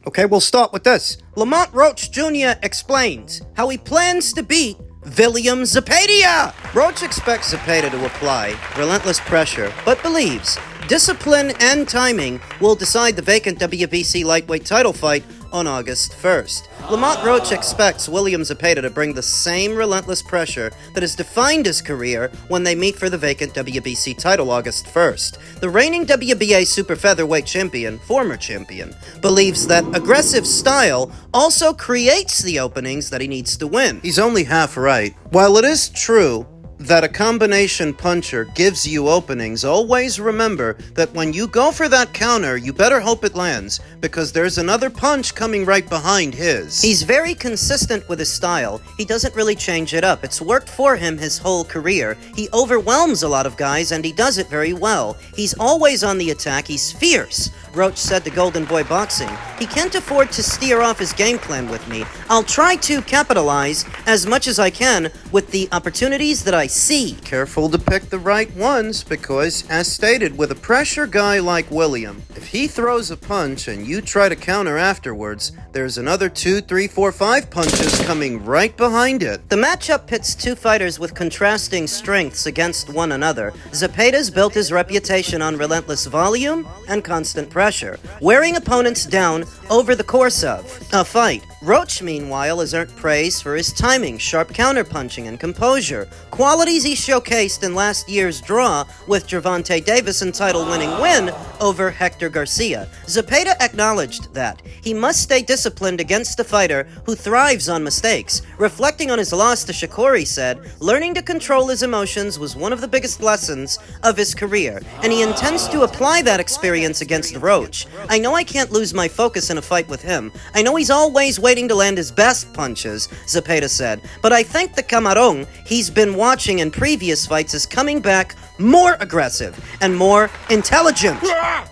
Okay, we'll start with this. Lamont Roach Jr. explains how he plans to beat William Zepeda. Roach expects Zepeda to apply relentless pressure, but believes discipline and timing will decide the vacant WBC lightweight title fight on August 1st. Lamont Roach expects William Zepeda to bring the same relentless pressure that has defined his career when they meet for the vacant WBC title August 1st. The reigning WBA super featherweight champion, former champion, believes that aggressive style also creates the openings that he needs to win. He's only half right. While it is true that a combination puncher gives you openings, always remember that when you go for that counter, you better hope it lands, because there's another punch coming right behind his. He's very consistent with his style. He doesn't really change it up. It's worked for him his whole career. He overwhelms a lot of guys, and he does it very well. He's always on the attack. He's fierce. Roach said to Golden Boy Boxing, "He can't afford to steer off his game plan with me. I'll try to capitalize as much as I can with the opportunities that I see." Careful to pick the right ones, because, as stated, with a pressure guy like William, if he throws a punch and you try to counter afterwards, there's another 2, 3, 4, 5 punches coming right behind it. The matchup pits two fighters with contrasting strengths against one another. Zepeda's built his reputation on relentless volume and constant pressure, wearing opponents down over the course of a fight. Roach, meanwhile, has earned praise for his timing, sharp counterpunching, and composure, qualities he showcased in last year's draw with Gervonta Davis and title-winning win over Hector Garcia. Zepeda acknowledged that he must stay disciplined against a fighter who thrives on mistakes. Reflecting on his loss to Shakur, he said, "Learning to control his emotions was one of the biggest lessons of his career, and he intends to apply that experience against Roach. I know I can't lose my focus in a fight with him. I know he's always waiting to land his best punches," Zepeda said, "but I think the Camarón he's been watching in previous fights is coming back more aggressive and more intelligent."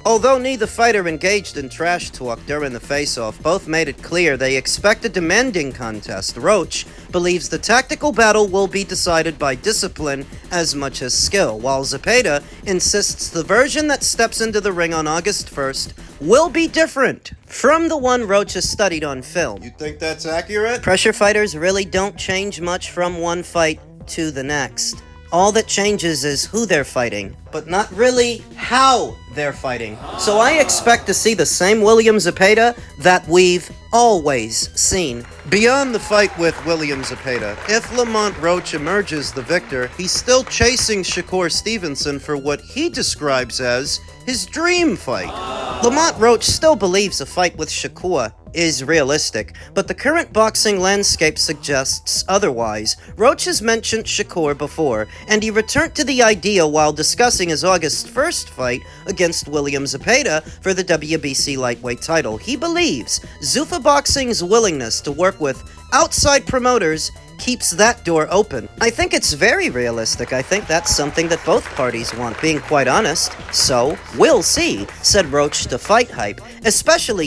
Although neither fighter engaged in trash talk during the face-off, both made it clear they expect a demanding contest. Roach believes the tactical battle will be decided by discipline as much as skill, while Zepeda insists the version that steps into the ring on August 1st will be different from the one Roach has studied on film. You think that's accurate? Pressure fighters really don't change much from one fight to the next. All that changes is who they're fighting, but not really how they're fighting. So I expect to see the same William Zepeda that we've always seen. Beyond the fight with William Zepeda, if Lamont Roach emerges the victor, he's still chasing Shakur Stevenson for what he describes as his dream fight. Lamont Roach still believes a fight with Shakur is realistic, but the current boxing landscape suggests otherwise. Roach has mentioned Shakur before, and he returned to the idea while discussing his August 1st fight against William Zepeda for the WBC lightweight title. He believes Zuffa Boxing's willingness to work with outside promoters keeps that door open. I think it's very realistic. I think that's something that both parties want, being quite honest. So, we'll see, said Roach to Fight Hype. Especially,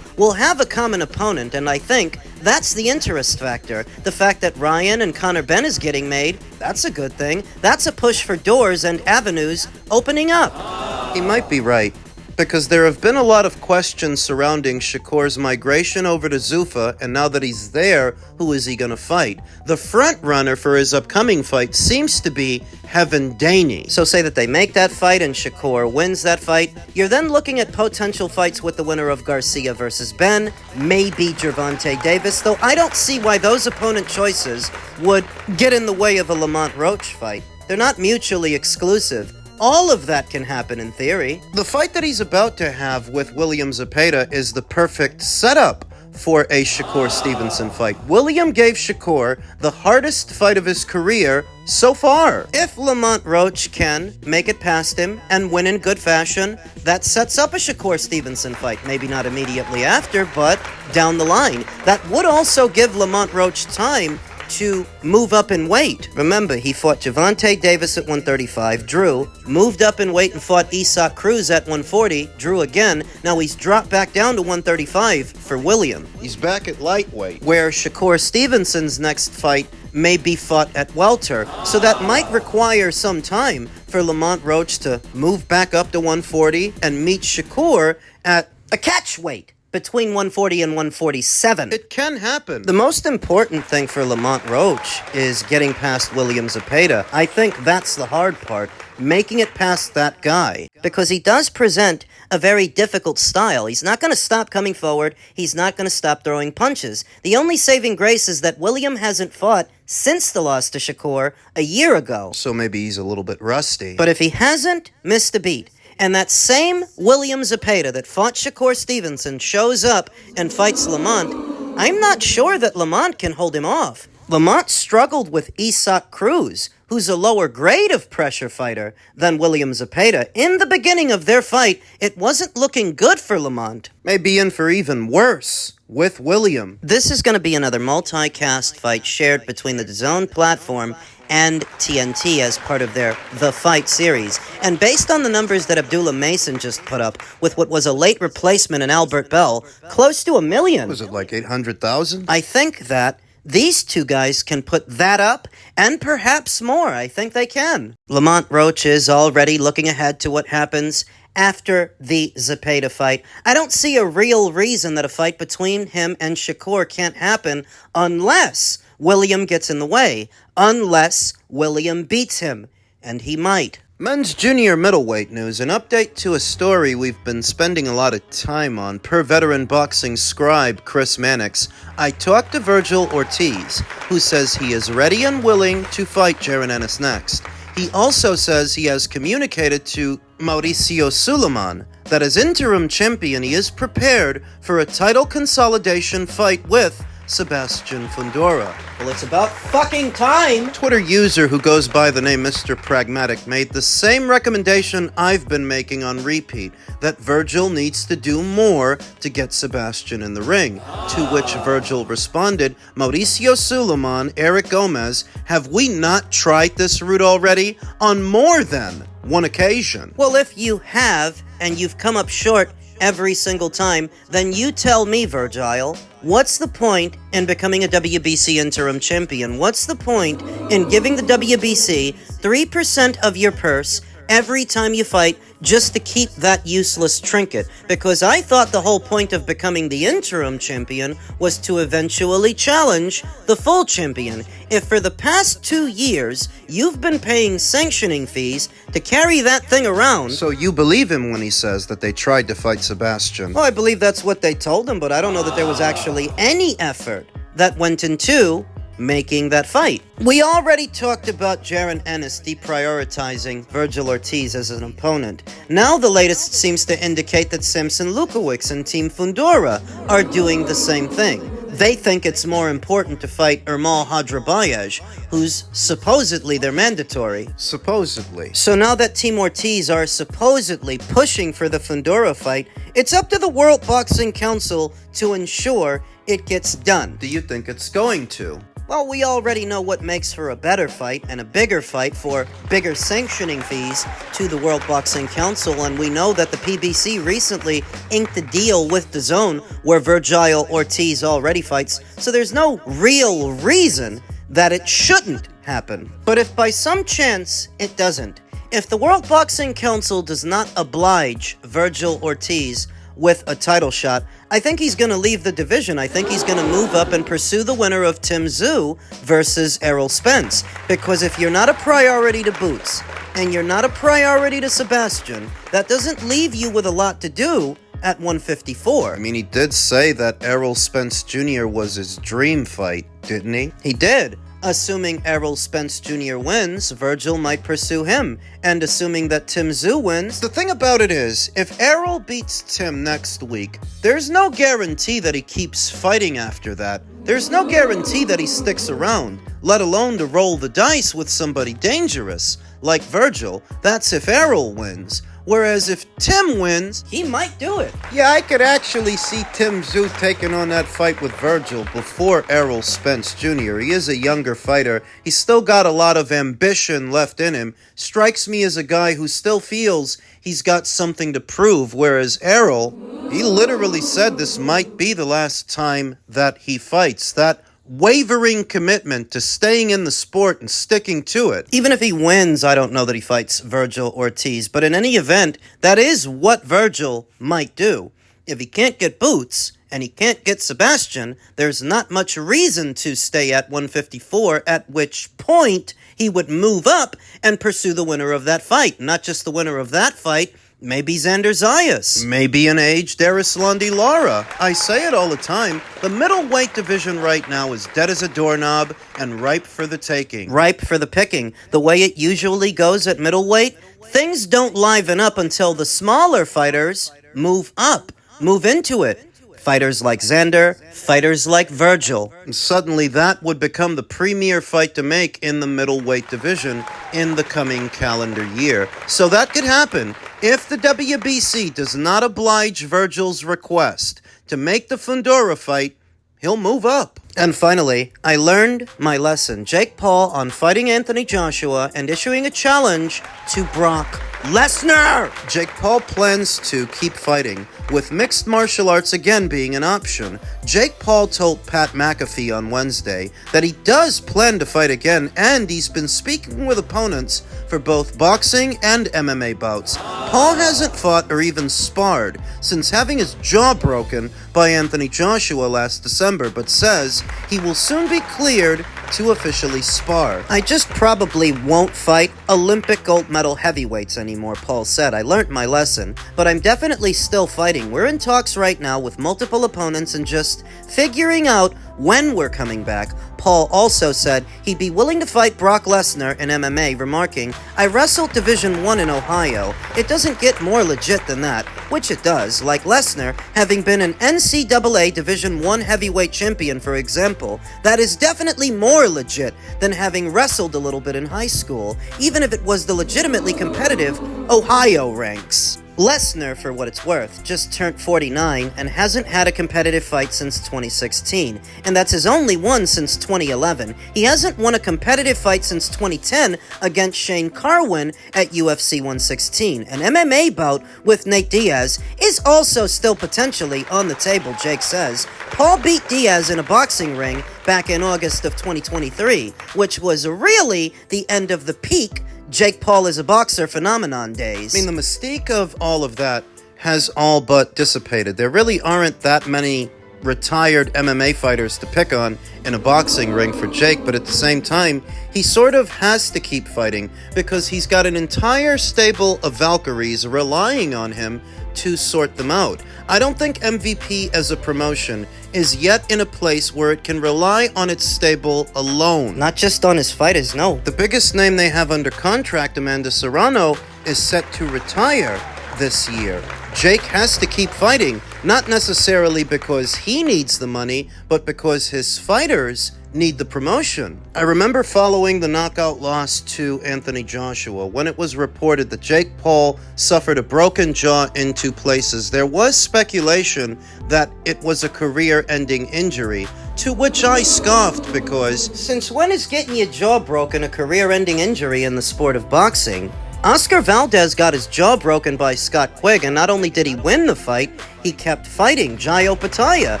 we'll have a common opponent, and I think that's the interest factor. The fact that Ryan and Conor Benn is getting made, that's a good thing. That's a push for doors and avenues opening up. He might be right, because there have been a lot of questions surrounding Shakur's migration over to Zuffa, and now that he's there, who is he going to fight? The front runner for his upcoming fight seems to be Heaven Daney. So say that they make that fight and Shakur wins that fight, you're then looking at potential fights with the winner of Garcia versus Ben, maybe Gervonta Davis, though I don't see why those opponent choices would get in the way of a Lamont Roach fight. They're not mutually exclusive. All of that can happen in theory. The fight that he's about to have with William Zepeda is the perfect setup for a Shakur Stevenson fight. William gave Shakur the hardest fight of his career so far. If Lamont Roach can make it past him and win in good fashion, that sets up a Shakur Stevenson fight. Maybe not immediately after, but down the line. That would also give Lamont Roach time to move up in weight. Remember, he fought Gervonta Davis at 135, drew, moved up in weight and fought Isaac Cruz at 140, drew again. Now he's dropped back down to 135 for William. He's back at lightweight, where Shakur Stevenson's next fight may be fought at welter, so that might require some time for Lamont Roach to move back up to 140 and meet Shakur at a catch weight. between 140 and 147. It can happen. The most important thing for Lamont Roach is getting past William Zepeda. I think that's the hard part, making it past that guy. Because he does present a very difficult style. He's not going to stop coming forward. He's not going to stop throwing punches. The only saving grace is that William hasn't fought since the loss to Shakur a year ago. So maybe he's a little bit rusty. But if he hasn't missed a beat, and that same William Zepeda that fought Shakur Stevenson shows up and fights Lamont, I'm not sure that Lamont can hold him off. Lamont struggled with Isaac Cruz, who's a lower grade of pressure fighter than William Zepeda. In the beginning of their fight, it wasn't looking good for Lamont. Maybe in for even worse with William. This is going to be another multicast fight shared between the DAZN platform and TNT as part of their The Fight series. And based on the numbers that Abdullah Mason just put up, with what was a late replacement in Albert Bell, close to 1 million. Was it like 800,000? I think that these two guys can put that up, and perhaps more. I think they can. Lamont Roach is already looking ahead to what happens after the Zepeda fight. I don't see a real reason that a fight between him and Shakur can't happen unless William gets in the way, unless William beats him, and he might. Men's junior middleweight news, an update to a story we've been spending a lot of time on. Per veteran boxing scribe Chris Mannix, I talked to Vergil Ortiz, who says he is ready and willing to fight Jaron Ennis next. He also says he has communicated to Mauricio Suleiman that as interim champion he is prepared for a title consolidation fight with Sebastian Fundora. Well, it's about fucking time! Twitter user who goes by the name Mr. Pragmatic made the same recommendation I've been making on repeat, that Vergil needs to do more to get Sebastian in the ring. To which Vergil responded, Mauricio Suleiman, Eric Gomez, have we not tried this route already on more than one occasion? Well, if you have, and you've come up short every single time, then you tell me, Vergil, what's the point in becoming a WBC interim champion? What's the point in giving the WBC 3% of your purse every time you fight just to keep that useless trinket? Because I thought the whole point of becoming the interim champion was to eventually challenge the full champion. If for the past 2 years you've been paying sanctioning fees to carry that thing around... So you believe him when he says that they tried to fight Sebastian? Well, I believe that's what they told him, but I don't know that there was actually any effort that went into making that fight. We already talked about Jaron Ennis deprioritizing Vergil Ortiz as an opponent. Now the latest seems to indicate that Samson Lukowicz and Team Fundora are doing the same thing. They think it's more important to fight Ermal Hadrabayej, who's supposedly their mandatory. Supposedly. So now that Team Ortiz are supposedly pushing for the Fundora fight, it's up to the World Boxing Council to ensure it gets done. Do you think it's going to? Well, we already know what makes for a better fight and a bigger fight for bigger sanctioning fees to the World Boxing Council, and we know that the PBC recently inked a deal with DAZN where Vergil Ortiz already fights, so there's no real reason that it shouldn't happen. But if by some chance it doesn't, if the World Boxing Council does not oblige Vergil Ortiz with a title shot, I think he's going to leave the division. I think he's going to move up and pursue the winner of Tim Tszyu versus Errol Spence. Because if you're not a priority to Boots, and you're not a priority to Sebastian, that doesn't leave you with a lot to do at 154. I mean, he did say that Errol Spence Jr. was his dream fight, didn't he? He did. Assuming Errol Spence Jr. wins, Vergil might pursue him. And assuming that Tim Tszyu wins... The thing about it is, if Errol beats Tim next week, there's no guarantee that he keeps fighting after that. There's no guarantee that he sticks around, let alone to roll the dice with somebody dangerous, like Vergil. That's if Errol wins. Whereas if Tim wins, he might do it. Yeah, I could actually see Tim Tszyu taking on that fight with Vergil before Errol Spence Jr. He is a younger fighter. He's still got a lot of ambition left in him. Strikes me as a guy who still feels he's got something to prove, whereas Errol, he literally said this might be the last time that he fights. That wavering commitment to staying in the sport and sticking to it. Even if he wins, I don't know that he fights Vergil Ortiz, but in any event, that is what Vergil might do. If he can't get Boots, and he can't get Sebastian, there's not much reason to stay at 154, at which point he would move up and pursue the winner of that fight. Not just the winner of that fight, maybe Xander Zayas. Maybe an aged Arislandi Lara. I say it all the time. The middleweight division right now is dead as a doorknob and ripe for the taking. Ripe for the picking. The way it usually goes at middleweight, things don't liven up until the smaller fighters move up, move into it. Fighters like Xander, fighters like Vergil. And suddenly that would become the premier fight to make in the middleweight division in the coming calendar year. So that could happen if the WBC does not oblige Vergil's request to make the Fundora fight. He'll move up. And finally, I learned my lesson. Jake Paul on fighting Anthony Joshua and issuing a challenge to Brock Lesnar. Jake Paul plans to keep fighting, with mixed martial arts again being an option. Jake Paul told Pat McAfee on Wednesday that he does plan to fight again, and he's been speaking with opponents for both boxing and MMA bouts. Paul hasn't fought or even sparred since having his jaw broken by Anthony Joshua last December, but says he will soon be cleared to officially spar. I just probably won't fight Olympic gold medal heavyweights anymore, Paul said. I learned my lesson, but I'm definitely still fighting. We're in talks right now with multiple opponents and just figuring out when we're coming back. Paul also said he'd be willing to fight Brock Lesnar in MMA, remarking, I wrestled Division 1 in Ohio. It doesn't get more legit than that, which it does, like Lesnar having been an NCAA Division 1 heavyweight champion, for example. That is definitely more legit than having wrestled a little bit in high school, even if it was the legitimately competitive Ohio ranks. Lesnar, for what it's worth, just turned 49 and hasn't had a competitive fight since 2016, and that's his only one since 2011. He hasn't won a competitive fight since 2010 against Shane Carwin at UFC 116. An MMA bout with Nate Diaz is also still potentially on the table, Jake says. Paul beat Diaz in a boxing ring back in August of 2023, which was really the end of the peak Jake Paul is a boxer phenomenon days. I mean, the mystique of all of that has all but dissipated. There really aren't that many retired MMA fighters to pick on in a boxing ring for Jake, but at the same time, he sort of has to keep fighting because he's got an entire stable of Valkyries relying on him to sort them out. I don't think MVP as a promotion is yet in a place where it can rely on its stable alone. Not just on his fighters, no. The biggest name they have under contract, Amanda Serrano, is set to retire this year. Jake has to keep fighting, not necessarily because he needs the money, but because his fighters need the promotion. I remember following the knockout loss to Anthony Joshua when it was reported that Jake Paul suffered a broken jaw in 2 places. There was speculation that it was a career-ending injury, to which I scoffed because, since when is getting your jaw broken a career-ending injury in the sport of boxing? Oscar Valdez got his jaw broken by Scott Quigg, and not only did he win the fight, he kept fighting. Jaio Pataya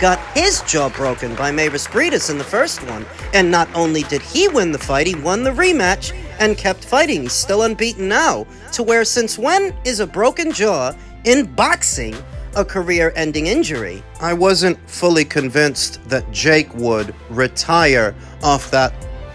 got his jaw broken by Mavis Briedis in the first one. And not only did he win the fight, he won the rematch and kept fighting. He's still unbeaten now. To where, since when is a broken jaw in boxing a career-ending injury? I wasn't fully convinced that Jake would retire off that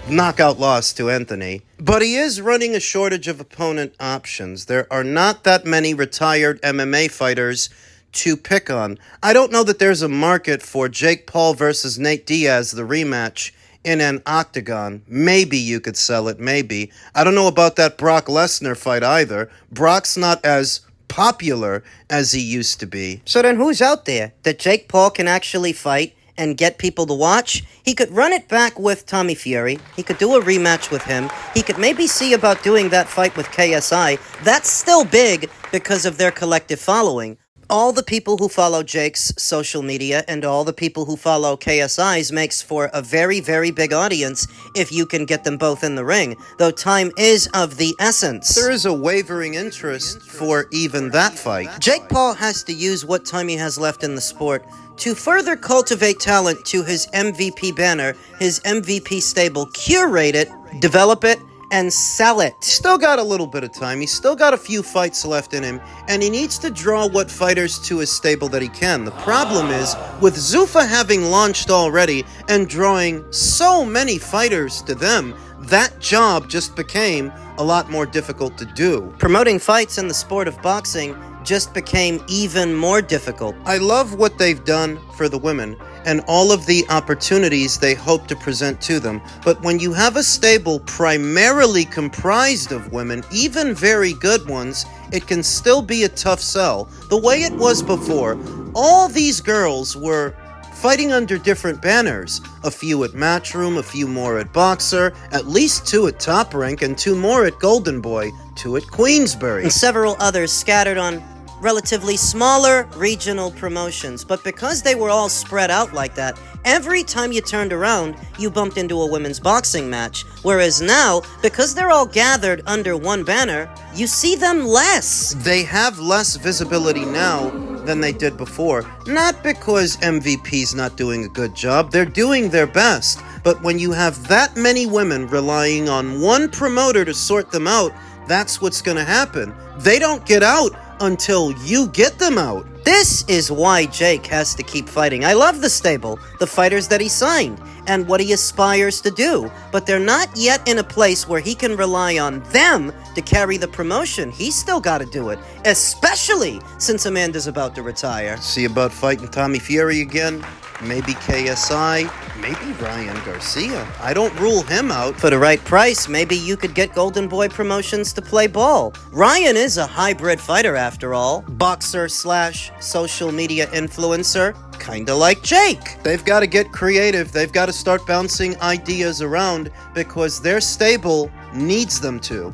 knockout loss to Anthony. But he is running a shortage of opponent options. There are not that many retired MMA fighters to pick on. I don't know that there's a market for Jake Paul versus Nate Diaz, the rematch, in an octagon. Maybe you could sell it, maybe. I don't know about that Brock Lesnar fight either. Brock's not as popular as he used to be. So then who's out there that Jake Paul can actually fight and get people to watch? He could run it back with Tommy Fury. He could do a rematch with him. He could maybe see about doing that fight with KSI. That's still big because of their collective following. All the people who follow Jake's social media and all the people who follow KSI's makes for a very, very big audience if you can get them both in the ring, though time is of the essence. There is a wavering interest for even that fight. Jake Paul has to use what time he has left in the sport to further cultivate talent to his MVP banner, his MVP stable, curate it, develop it, and sell it. Still got a little bit of time, he's still got a few fights left in him, and he needs to draw what fighters to his stable that he can. The problem is, with Zuffa having launched already and drawing so many fighters to them, that job just became a lot more difficult to do. Promoting fights in the sport of boxing just became even more difficult. I love what they've done for the women and all of the opportunities they hope to present to them, but when you have a stable primarily comprised of women, even very good ones, it can still be a tough sell. The way it was before, all these girls were fighting under different banners. A few at Matchroom, a few more at Boxer, at least 2 at Top Rank, and 2 more at Golden Boy, 2 at Queensbury. And several others scattered on relatively smaller regional promotions. But because they were all spread out like that, every time you turned around, you bumped into a women's boxing match. Whereas now, because they're all gathered under one banner, you see them less. They have less visibility now than they did before. Not because MVP's not doing a good job, they're doing their best. But when you have that many women relying on one promoter to sort them out, that's what's gonna happen. They don't get out until you get them out. This is why Jake has to keep fighting. I love the stable, the fighters that he signed, and what he aspires to do, but they're not yet in a place where he can rely on them to carry the promotion. He's still got to do it, especially since Amanda's about to retire. See about fighting Tommy Fury again? Maybe KSI, maybe Ryan Garcia. I don't rule him out. For the right price, maybe you could get Golden Boy Promotions to play ball. Ryan is a hybrid fighter after all. Boxer / social media influencer. Kinda like Jake. They've got to get creative. They've got to start bouncing ideas around because their stable needs them to.